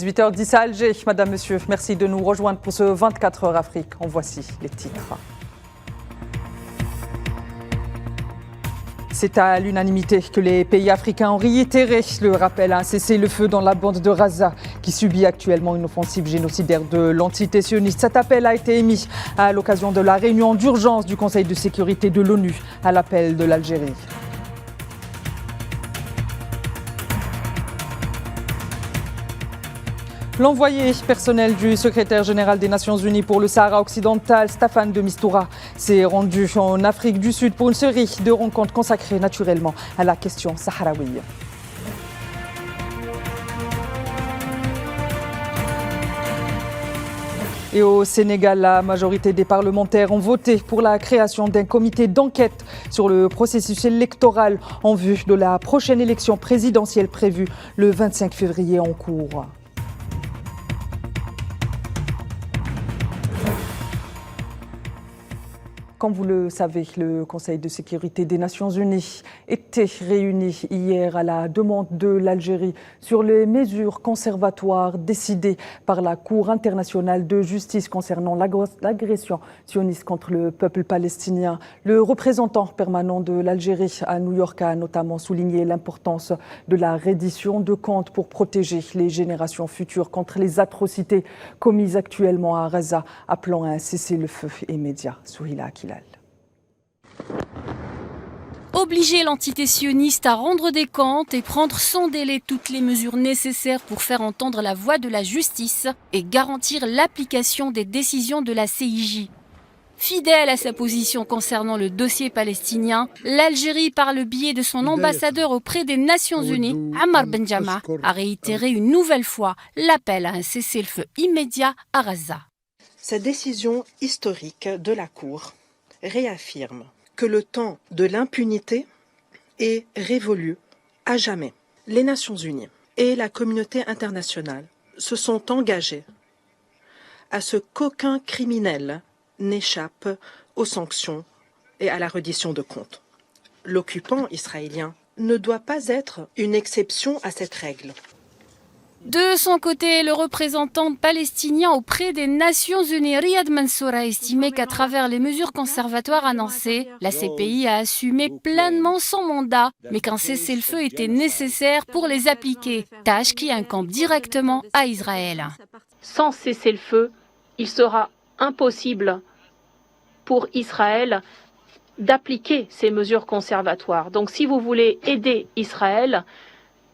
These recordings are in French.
18h10 à Alger. Madame, Monsieur, merci de nous rejoindre pour ce 24 heures Afrique. En voici les titres. C'est à l'unanimité que les pays africains ont réitéré le rappel à un cessez-le-feu dans la bande de Gaza, qui subit actuellement une offensive génocidaire de l'entité sioniste. Cet appel a été émis à l'occasion de la réunion d'urgence du Conseil de sécurité de l'ONU à l'appel de l'Algérie. L'envoyé personnel du secrétaire général des Nations Unies pour le Sahara occidental, Staffan de Mistura, s'est rendu en Afrique du Sud pour une série de rencontres consacrées naturellement à la question sahraouie. Et au Sénégal, la majorité des parlementaires ont voté pour la création d'un comité d'enquête sur le processus électoral en vue de la prochaine élection présidentielle prévue le 25 février en cours. Comme vous le savez, le Conseil de sécurité des Nations Unies était réuni hier à la demande de l'Algérie sur les mesures conservatoires décidées par la Cour internationale de justice concernant l'agression sioniste contre le peuple palestinien. Le représentant permanent de l'Algérie à New York a notamment souligné l'importance de la reddition de comptes pour protéger les générations futures contre les atrocités commises actuellement à Gaza, appelant à un cessez-le-feu immédiat. Souhila Akilal. Obliger l'entité sioniste à rendre des comptes et prendre sans délai toutes les mesures nécessaires pour faire entendre la voix de la justice et garantir l'application des décisions de la CIJ. Fidèle à sa position concernant le dossier palestinien, l'Algérie, par le biais de son ambassadeur auprès des Nations Unies, Ammar Benjama, a réitéré une nouvelle fois l'appel à un cessez-le-feu immédiat à Gaza. Cette décision historique de la Cour réaffirme que le temps de l'impunité est révolu à jamais. Les Nations Unies et la communauté internationale se sont engagés à ce qu'aucun criminel n'échappe aux sanctions et à la reddition de comptes. L'occupant israélien ne doit pas être une exception à cette règle. De son côté, le représentant palestinien auprès des Nations Unies, Riyad Mansour, a estimé qu'à travers les mesures conservatoires annoncées, la CPI a assumé pleinement son mandat, mais qu'un cessez-le-feu était nécessaire pour les appliquer, tâche qui incombe directement à Israël. Sans cessez-le-feu, il sera impossible pour Israël d'appliquer ces mesures conservatoires. Donc si vous voulez aider Israël,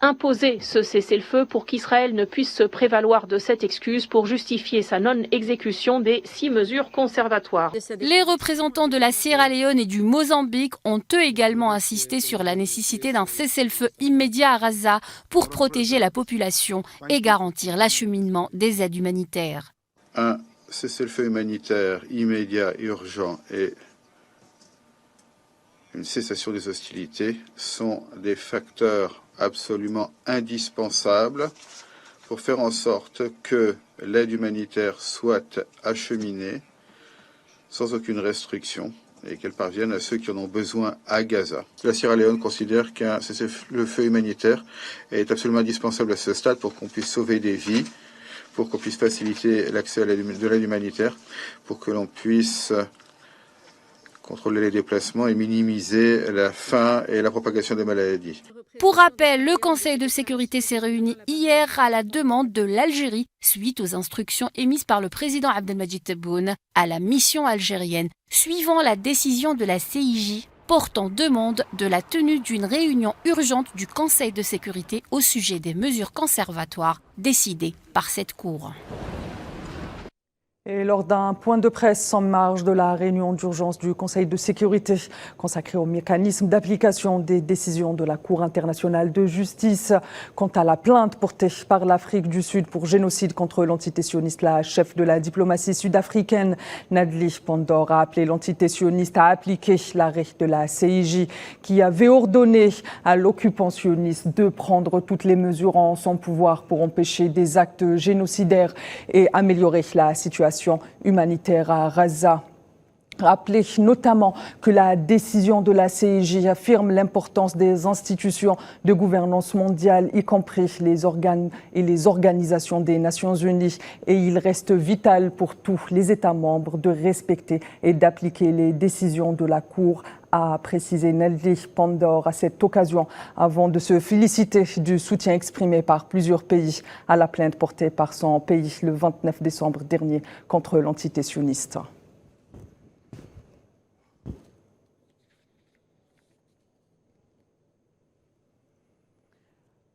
imposer ce cessez-le-feu pour qu'Israël ne puisse se prévaloir de cette excuse pour justifier sa non-exécution des 6 mesures conservatoires. Les représentants de la Sierra Leone et du Mozambique ont eux également insisté sur la nécessité d'un cessez-le-feu immédiat à Gaza pour protéger la population et garantir l'acheminement des aides humanitaires. Un cessez-le-feu humanitaire immédiat, urgent et une cessation des hostilités sont des facteurs absolument indispensables pour faire en sorte que l'aide humanitaire soit acheminée sans aucune restriction et qu'elle parvienne à ceux qui en ont besoin à Gaza. La Sierra Leone considère qu'un cessez-le-feu humanitaire est absolument indispensable à ce stade pour qu'on puisse sauver des vies, pour qu'on puisse faciliter l'accès à de l'aide humanitaire, pour que l'on puisse contrôler les déplacements et minimiser la faim et la propagation des maladies. Pour rappel, le Conseil de sécurité s'est réuni hier à la demande de l'Algérie suite aux instructions émises par le président Abdelmadjid Tebboune à la mission algérienne, suivant la décision de la CIJ portant demande de la tenue d'une réunion urgente du Conseil de sécurité au sujet des mesures conservatoires décidées par cette Cour. Et lors d'un point de presse en marge de la réunion d'urgence du Conseil de sécurité consacré au mécanisme d'application des décisions de la Cour internationale de justice quant à la plainte portée par l'Afrique du Sud pour génocide contre l'entité sioniste, la chef de la diplomatie sud-africaine, Nadli Pandor, a appelé l'entité sioniste à appliquer l'arrêt de la CIJ qui avait ordonné à l'occupant sioniste de prendre toutes les mesures en son pouvoir pour empêcher des actes génocidaires et améliorer la situation humanitaire à Gaza. Rappelez notamment que la décision de la CEJ affirme l'importance des institutions de gouvernance mondiale, y compris les organes et les organisations des Nations Unies. Et il reste vital pour tous les États membres de respecter et d'appliquer les décisions de la Cour, a précisé Nelly Pandor à cette occasion, avant de se féliciter du soutien exprimé par plusieurs pays à la plainte portée par son pays le 29 décembre dernier contre l'entité sioniste.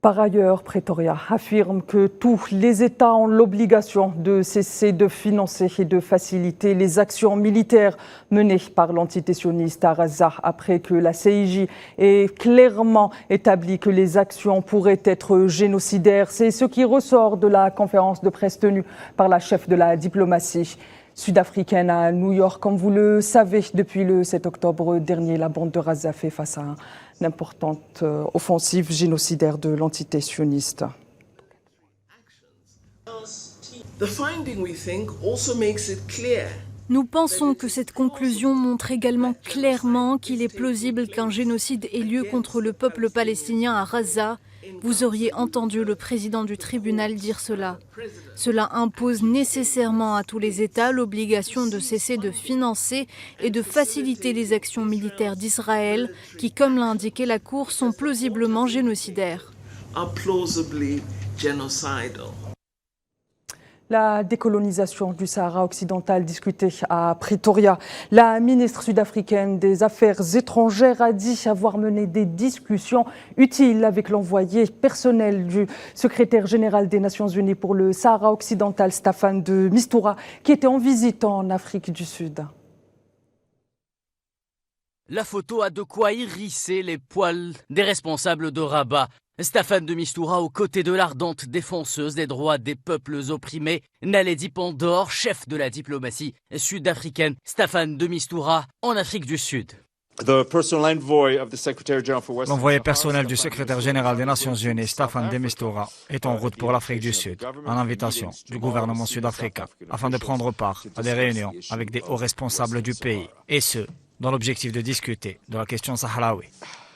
Par ailleurs, Pretoria affirme que tous les États ont l'obligation de cesser de financer et de faciliter les actions militaires menées par l'entité sioniste à Gaza après que la CIJ ait clairement établi que les actions pourraient être génocidaires. C'est ce qui ressort de la conférence de presse tenue par la chef de la diplomatie sud-africaine à New York. Comme vous le savez, depuis le 7 octobre dernier, la bande de Gaza fait face à une importante offensive génocidaire de l'entité sioniste. Nous pensons que cette conclusion montre également clairement qu'il est plausible qu'un génocide ait lieu contre le peuple palestinien à Gaza. Vous auriez entendu le président du tribunal dire cela. Cela impose nécessairement à tous les États l'obligation de cesser de financer et de faciliter les actions militaires d'Israël qui, comme l'a indiqué la Cour, sont plausiblement génocidaires. La décolonisation du Sahara occidental discutée à Pretoria. La ministre sud-africaine des Affaires étrangères a dit avoir mené des discussions utiles avec l'envoyé personnel du secrétaire général des Nations Unies pour le Sahara occidental, Staffan de Mistura, qui était en visite en Afrique du Sud. La photo a de quoi hérisser les poils des responsables de Rabat. Staffan de Mistura aux côtés de l'ardente défenseuse des droits des peuples opprimés, Naledi Pandor, chef de la diplomatie sud-africaine, Staffan de Mistura en Afrique du Sud. L'envoyé personnel du secrétaire général des Nations Unies, Staffan de Mistura, est en route pour l'Afrique du Sud, en invitation du gouvernement sud-africain, afin de prendre part à des réunions avec des hauts responsables du pays, et ce, dans l'objectif de discuter de la question sahraoui.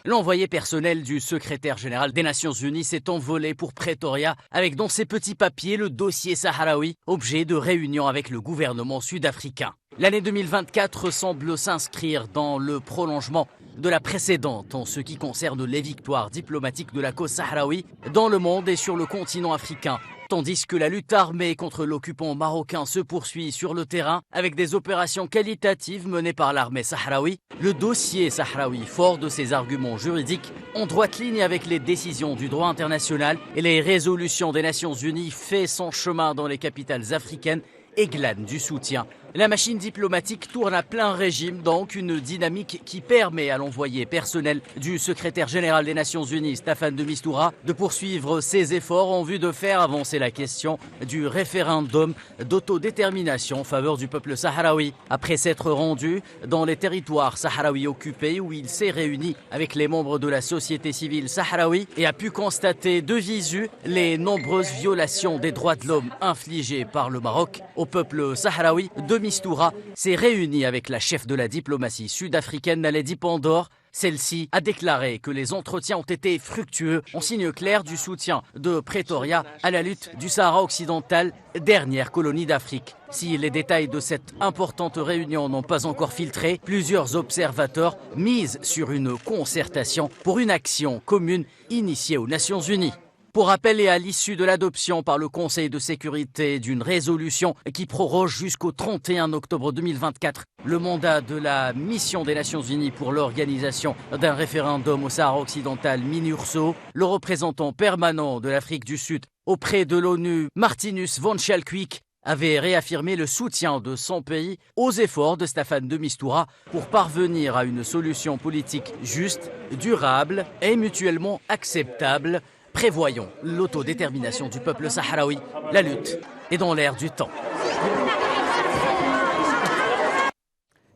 L'envoyé personnel du secrétaire général des Nations Unies s'est envolé pour Pretoria avec dans ses petits papiers le dossier sahraoui, objet de réunion avec le gouvernement sud-africain. L'année 2024 semble s'inscrire dans le prolongement de la précédente en ce qui concerne les victoires diplomatiques de la cause sahraoui dans le monde et sur le continent africain. Tandis que la lutte armée contre l'occupant marocain se poursuit sur le terrain avec des opérations qualitatives menées par l'armée sahraoui, le dossier sahraoui, fort de ses arguments juridiques, en droite ligne avec les décisions du droit international et les résolutions des Nations Unies, fait son chemin dans les capitales africaines et glane du soutien. La machine diplomatique tourne à plein régime, donc une dynamique qui permet à l'envoyé personnel du secrétaire général des Nations Unies, Staffan de Mistura, de poursuivre ses efforts en vue de faire avancer la question du référendum d'autodétermination en faveur du peuple sahraoui. Après s'être rendu dans les territoires sahraouis occupés où il s'est réuni avec les membres de la société civile sahraoui et a pu constater de visu les nombreuses violations des droits de l'homme infligées par le Maroc au peuple sahraoui, de Mistura s'est réunie avec la chef de la diplomatie sud-africaine Naledi Pandor. Celle-ci a déclaré que les entretiens ont été fructueux, en signe clair du soutien de Pretoria à la lutte du Sahara occidental, dernière colonie d'Afrique. Si les détails de cette importante réunion n'ont pas encore filtré, plusieurs observateurs misent sur une concertation pour une action commune initiée aux Nations Unies. Pour rappel, et à l'issue de l'adoption par le Conseil de sécurité d'une résolution qui proroge jusqu'au 31 octobre 2024 le mandat de la mission des Nations Unies pour l'organisation d'un référendum au Sahara occidental MINURSO, le représentant permanent de l'Afrique du Sud auprès de l'ONU, Martinus van Schalkwyk, avait réaffirmé le soutien de son pays aux efforts de Staffan de Mistura pour parvenir à une solution politique juste, durable et mutuellement acceptable. Prévoyons l'autodétermination du peuple sahraoui. La lutte est dans l'air du temps.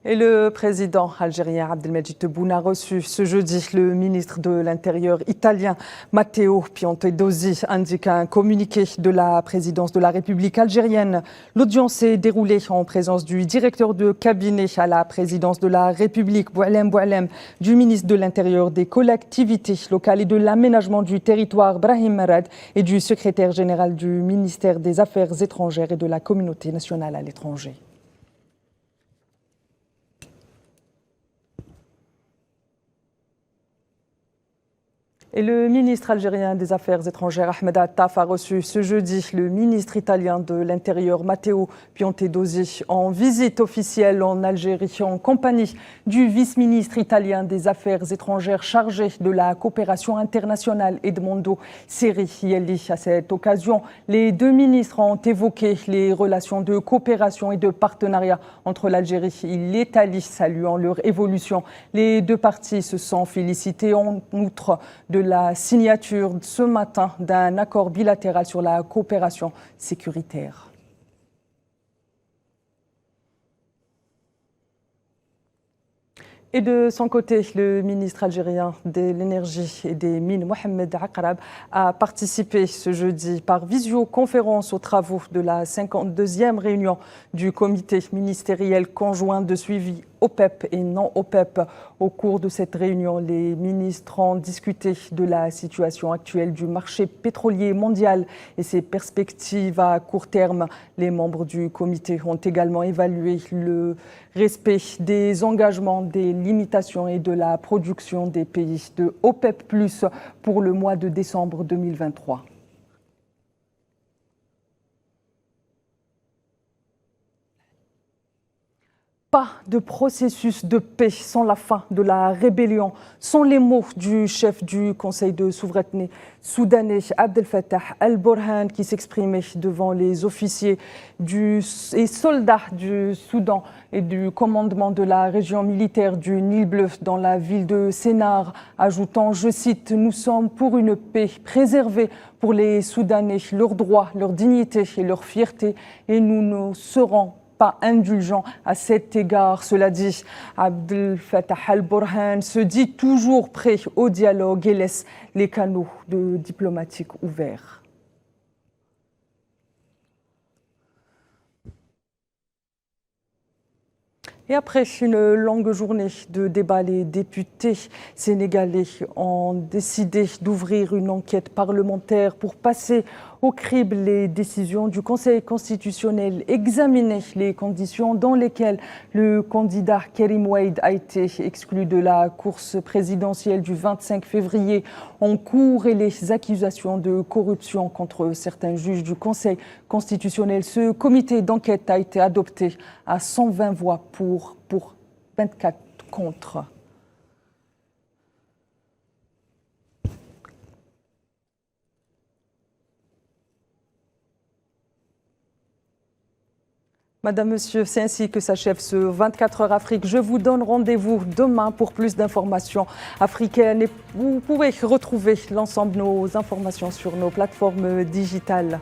Et le président algérien Abdelmadjid Tebboune a reçu ce jeudi le ministre de l'Intérieur italien Matteo Piantedosi, indique un communiqué de la présidence de la République algérienne. L'audience s'est déroulée en présence du directeur de cabinet à la présidence de la République, Boualem Boualem, du ministre de l'Intérieur, des collectivités locales et de l'aménagement du territoire, Brahim Marad, et du secrétaire général du ministère des Affaires étrangères et de la communauté nationale à l'étranger. Et le ministre algérien des Affaires étrangères, Ahmed Attaf, a reçu ce jeudi le ministre italien de l'Intérieur, Matteo Piantedosi, en visite officielle en Algérie, en compagnie du vice-ministre italien des Affaires étrangères chargé de la coopération internationale, Edmondo Cerielli. À cette occasion, les deux ministres ont évoqué les relations de coopération et de partenariat entre l'Algérie et l'Italie, saluant leur évolution. Les deux parties se sont félicitées en outre de la signature ce matin d'un accord bilatéral sur la coopération sécuritaire. Et de son côté, le ministre algérien de l'énergie et des mines, Mohamed Akrab, a participé ce jeudi par visioconférence aux travaux de la 52e réunion du comité ministériel conjoint de suivi OPEP et non OPEP. Au cours de cette réunion, les ministres ont discuté de la situation actuelle du marché pétrolier mondial et ses perspectives à court terme. Les membres du comité ont également évalué le respect des engagements, des limitations et de la production des pays de OPEP+ pour le mois de décembre 2023. Pas de processus de paix sans la fin de la rébellion, sont les mots du chef du Conseil de souveraineté soudanais Abdel Fattah al-Burhan qui s'exprimait devant les officiers et soldats du Soudan et du commandement de la région militaire du Nil Bleu dans la ville de Sénar, ajoutant, je cite, « Nous sommes pour une paix préservée pour les Soudanais, leurs droits, leur dignité et leur fierté, et nous ne serons pas indulgent à cet égard. » Cela dit, Abdel Fattah al-Burhan se dit toujours prêt au dialogue et laisse les canaux diplomatiques ouverts. Et après une longue journée de débat, les députés sénégalais ont décidé d'ouvrir une enquête parlementaire pour passer au crible les décisions du Conseil constitutionnel, examiner les conditions dans lesquelles le candidat Karim Wade a été exclu de la course présidentielle du 25 février en cours et les accusations de corruption contre certains juges du Conseil constitutionnel. Ce comité d'enquête a été adopté à 120 voix pour 24 contre. Madame, Monsieur, c'est ainsi que s'achève ce 24 heures Afrique. Je vous donne rendez-vous demain pour plus d'informations africaines et vous pouvez retrouver l'ensemble de nos informations sur nos plateformes digitales.